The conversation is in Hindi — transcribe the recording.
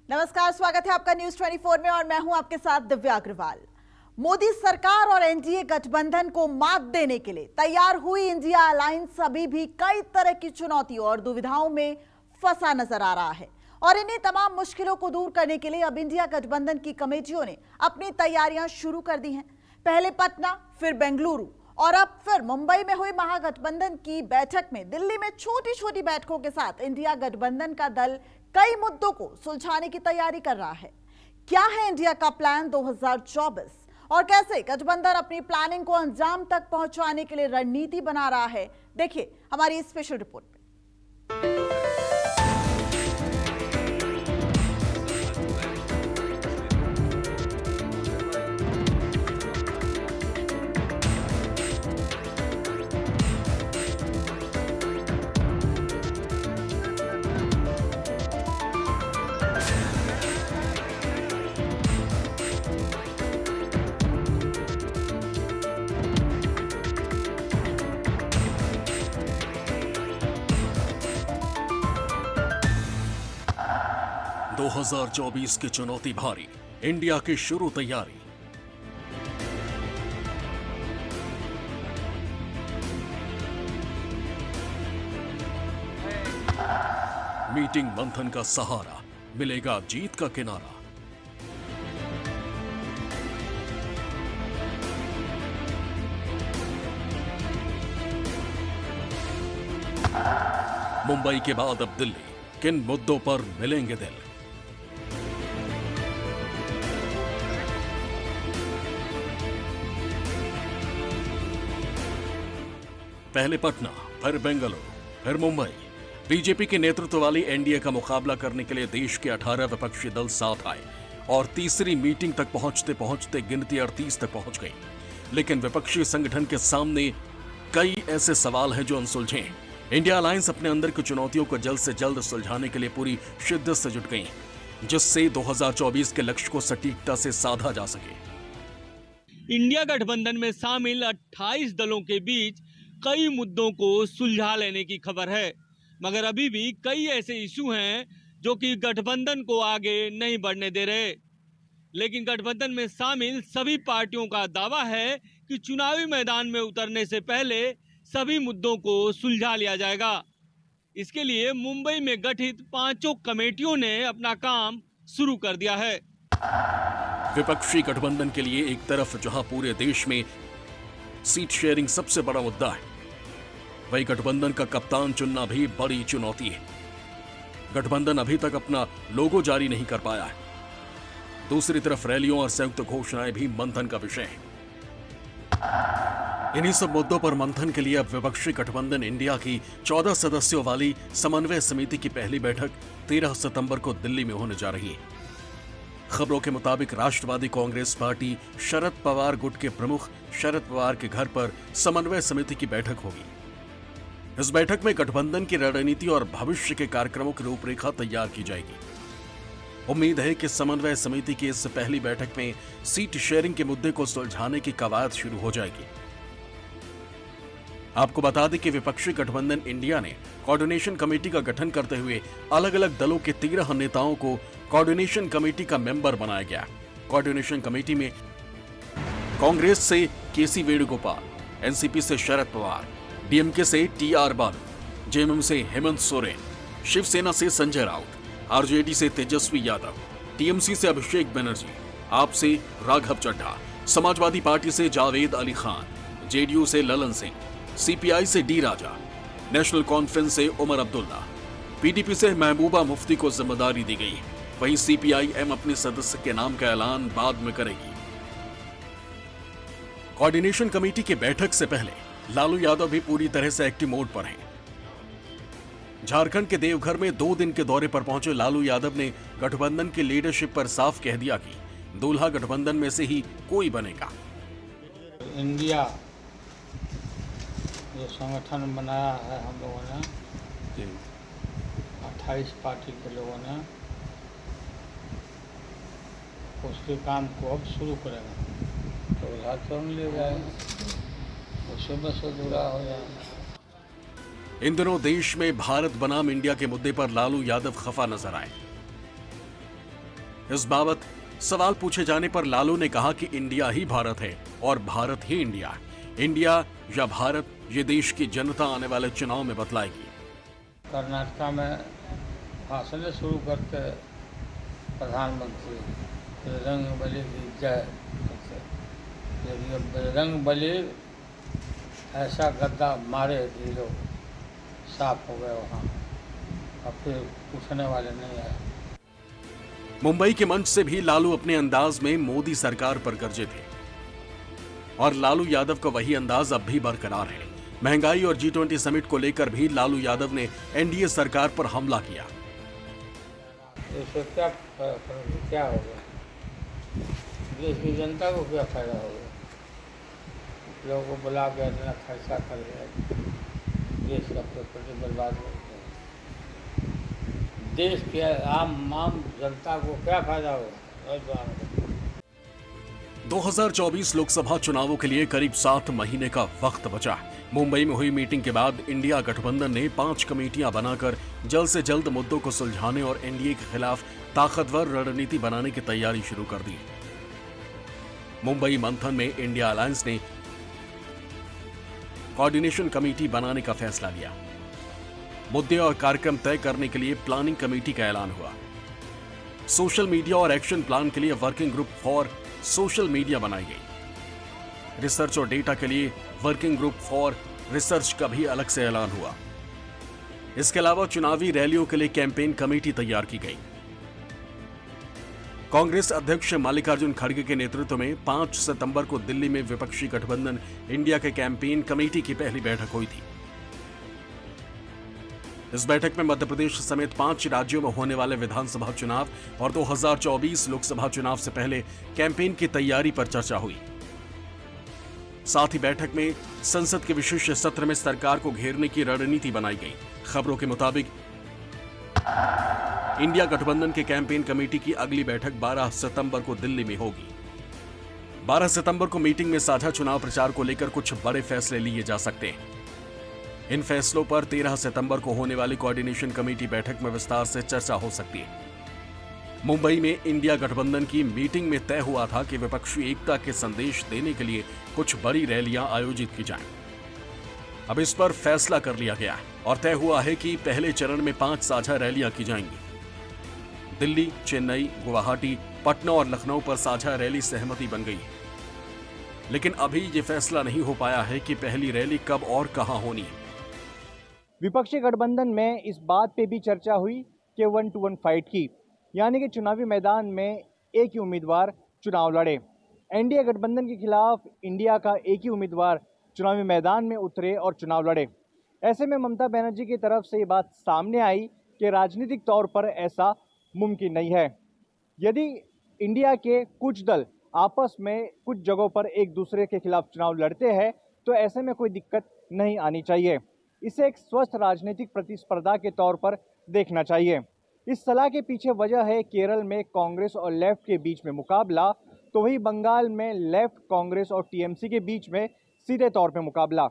नमस्कार, स्वागत है आपका न्यूज 24 में और मैं हूं आपके साथ दिव्या अग्रवाल। मोदी सरकार और एनडीए गठबंधन को मात देने के लिए तैयार हुई इंडिया अलायंस अभी भी कई तरह की चुनौतियों और दुविधाओं में फंसा नजर आ रहा है और इन्हीं तमाम मुश्किलों को दूर करने के लिए अब इंडिया गठबंधन की कमेटियों ने अपनी तैयारियां शुरू कर दी हैं। पहले पटना, फिर बेंगलुरु और अब फिर मुंबई में हुई महागठबंधन की बैठक में दिल्ली में छोटी छोटी बैठकों के साथ इंडिया गठबंधन का दल कई मुद्दों को सुलझाने की तैयारी कर रहा है। क्या है इंडिया का प्लान 2024 और कैसे गठबंधन अपनी प्लानिंग को अंजाम तक पहुंचाने के लिए रणनीति बना रहा है, देखिए हमारी स्पेशल रिपोर्ट में। 2024 की चुनौती भारी, इंडिया की शुरू तैयारी। मीटिंग मंथन का सहारा, मिलेगा जीत का किनारा। मुंबई के बाद अब दिल्ली, किन मुद्दों पर मिलेंगे दिल? पहले पटना, फिर बेंगलुरु, फिर मुंबई। बीजेपी के नेतृत्व वाली एनडीए का मुकाबला करने के लिए देश के 18 विपक्षी दल साथ आए और तीसरी मीटिंग तक पहुंचते पहुंचते गिनती 38 तक पहुंच गई। लेकिन विपक्षी संगठन के सामने कई ऐसे सवाल हैं जो अनसुलझे हैं। इंडिया अलायंस अपने अंदर की चुनौतियों को जल्द से जल्द सुलझाने के लिए पूरी शिद्दत से जुट गई, जिससे 2024 के लक्ष्य को सटीकता से साधा जा सके। इंडिया गठबंधन में शामिल 28 दलों के बीच कई मुद्दों को सुलझा लेने की खबर है, मगर अभी भी कई ऐसे इशू हैं जो कि गठबंधन को आगे नहीं बढ़ने दे रहे। लेकिन गठबंधन में शामिल सभी पार्टियों का दावा है कि चुनावी मैदान में उतरने से पहले सभी मुद्दों को सुलझा लिया जाएगा। इसके लिए मुंबई में गठित 5 कमेटियों ने अपना काम शुरू कर दिया है। विपक्षी गठबंधन के लिए एक तरफ जहां पूरे देश में सीट शेयरिंग सबसे बड़ा मुद्दा है, वही गठबंधन का कप्तान चुनना भी बड़ी चुनौती है। गठबंधन अभी तक अपना लोगो जारी नहीं कर पाया है। दूसरी तरफ रैलियों और संयुक्त घोषणाएं भी मंथन का विषय हैं। इन्हीं सब मुद्दों पर मंथन के लिए अब विपक्षी गठबंधन इंडिया की 14 सदस्यों वाली समन्वय समिति की पहली बैठक 13 सितंबर को दिल्ली में होने जा रही है। खबरों के मुताबिक राष्ट्रवादी कांग्रेस पार्टी शरद पवार गुट के प्रमुख शरद पवार के घर पर समन्वय समिति की बैठक होगी। इस बैठक में गठबंधन की रणनीति और भविष्य के कार्यक्रमों की रूपरेखा तैयार की जाएगी। उम्मीद है कि समन्वय समिति की इस पहली बैठक में सीट शेयरिंग के मुद्दे को सुलझाने की कवायद शुरू हो जाएगी। आपको बता दें कि विपक्षी गठबंधन इंडिया ने कोऑर्डिनेशन कमेटी का गठन करते हुए अलग अलग दलों के 13 नेताओं को कोऑर्डिनेशन कमेटी का मेंबर बनाया गया। कोऑर्डिनेशन कमेटी में कांग्रेस से केसी वेणुगोपाल, एनसीपी से शरद पवार, डीएमके से टीआर बालू, जेएमएम से हेमंत सोरेन, शिवसेना से संजय राउत, आरजेडी से तेजस्वी यादव, टीएमसी से अभिषेक बनर्जी, आप से राघव चड्ढा, समाजवादी पार्टी से जावेद अली खान, जेडीयू से ललन सिंह, सीपीआई से डी राजा, नेशनल कॉन्फ्रेंस से उमर अब्दुल्ला, पीडीपी से महबूबा मुफ्ती को जिम्मेदारी दी गई। वहीं सीपीआईएम अपने सदस्य के नाम का ऐलान बाद में करेगी। कोऑर्डिनेशन कमेटी की बैठक से पहले लालू यादव भी पूरी तरह से एक्टिव मोड पर हैं। झारखंड के देवघर में 2 दिन के दौरे पर पहुंचे लालू यादव ने गठबंधन की लीडरशिप पर साफ कह दिया कि दूल्हा गठबंधन में से ही कोई बनेगा। इंडिया जो संगठन बनाया है हम लोगों ने 28 पार्टी के लोगों ने, उसके काम को अब शुरू करेगा। तो उदाहरण ले जाएगा, उससे बस जुड़ा हो जाएगा। इन दिनों देश में भारत बनाम इंडिया के मुद्दे पर लालू यादव खफा नजर आए। इस बाबत सवाल पूछे जाने पर लालू ने कहा कि इंडिया ही भारत है और भारत ही इंडिया। इंडिया या भारत, ये देश की जनता आने वाले चुनाव में बतलाएगी। कर्नाटका में भाषण शुरू करते प्रधानमंत्री बजरंगबली की जय, लेकिन बजरंगबली ऐसा गद्दा मारे कि लोग साफ हो गए वहाँ, और फिर पूछने वाले नहीं आए। मुंबई के मंच से भी लालू अपने अंदाज में मोदी सरकार पर गरजे थे और लालू यादव का वही अंदाज अब भी बरकरार है। महंगाई और G20 समिट को लेकर भी लालू यादव ने एनडीए सरकार पर हमला किया। इससे क्या होगा, देश की जनता को क्या फायदा होगा? लोगों को बुला के इतना खर्चा कर रहे, देश का प्रॉपर्टी बर्बाद हो गया। देश के आम जनता को क्या फायदा होगा? 2024 लोकसभा चुनावों के लिए करीब 7 महीने का वक्त बचा। मुंबई में हुई मीटिंग के बाद इंडिया गठबंधन ने 5 कमेटियां बनाकर जल्द से जल्द मुद्दों को सुलझाने और एनडीए के खिलाफ ताकतवर रणनीति बनाने की तैयारी शुरू कर दी। मुंबई मंथन में इंडिया अलायंस ने कोऑर्डिनेशन कमेटी बनाने का फैसला लिया। मुद्दे और कार्यक्रम तय करने के लिए प्लानिंग कमेटी का ऐलान हुआ। सोशल मीडिया और एक्शन प्लान के लिए working group for social media बनाई गई। रिसर्च और डेटा के लिए वर्किंग ग्रुप फॉर रिसर्च का भी अलग से ऐलान हुआ। इसके अलावा चुनावी रैलियों के लिए कैंपेन कमेटी तैयार की गई। कांग्रेस अध्यक्ष मल्लिकार्जुन खड़गे के नेतृत्व में 5 सितंबर को दिल्ली में विपक्षी गठबंधन इंडिया के कैंपेन कमेटी की पहली बैठक हुई थी। इस बैठक में मध्य प्रदेश समेत 5 राज्यों में होने वाले विधानसभा चुनाव और 2024 लोकसभा चुनाव से पहले कैंपेन की तैयारी पर चर्चा हुई। साथ ही बैठक में संसद के विशेष सत्र में सरकार को घेरने की रणनीति बनाई गई। खबरों के मुताबिक इंडिया गठबंधन के कैंपेन कमेटी की अगली बैठक 12 सितंबर को दिल्ली में होगी। 12 सितंबर को मीटिंग में साझा चुनाव प्रचार को लेकर कुछ बड़े फैसले लिए जा सकते हैं। इन फैसलों पर 13 सितंबर को होने वाली कोऑर्डिनेशन कमेटी बैठक में विस्तार से चर्चा हो सकती है। मुंबई में इंडिया गठबंधन की मीटिंग में तय हुआ था कि विपक्षी एकता के संदेश देने के लिए कुछ बड़ी रैलियां आयोजित की जाएं। अब इस पर फैसला कर लिया गया और तय हुआ है कि पहले चरण में 5 साझा रैलियां की जाएंगी। दिल्ली, चेन्नई, गुवाहाटी, पटना और लखनऊ पर साझा रैली सहमति बन गई, लेकिन अभी ये फैसला नहीं हो पाया है कि पहली रैली कब और कहां होनी है। विपक्षी गठबंधन में इस बात पे भी चर्चा हुई कि 1-to-1 फाइट की, यानी कि चुनावी मैदान में एक ही उम्मीदवार चुनाव लड़े। एनडीए गठबंधन के खिलाफ इंडिया का एक ही उम्मीदवार चुनावी मैदान में उतरे और चुनाव लड़े। ऐसे में ममता बनर्जी की तरफ से ये बात सामने आई कि राजनीतिक तौर पर ऐसा मुमकिन नहीं है। यदि इंडिया के कुछ दल आपस में कुछ जगहों पर एक दूसरे के खिलाफ चुनाव लड़ते हैं तो ऐसे में कोई दिक्कत नहीं आनी चाहिए। इसे एक स्वस्थ राजनीतिक प्रतिस्पर्धा के तौर पर देखना चाहिए। इस सलाह के पीछे वजह है केरल में कांग्रेस और लेफ्ट के बीच में मुकाबला, तो वही बंगाल में लेफ्ट, कांग्रेस और टीएमसी के बीच में सीधे तौर पे मुकाबला।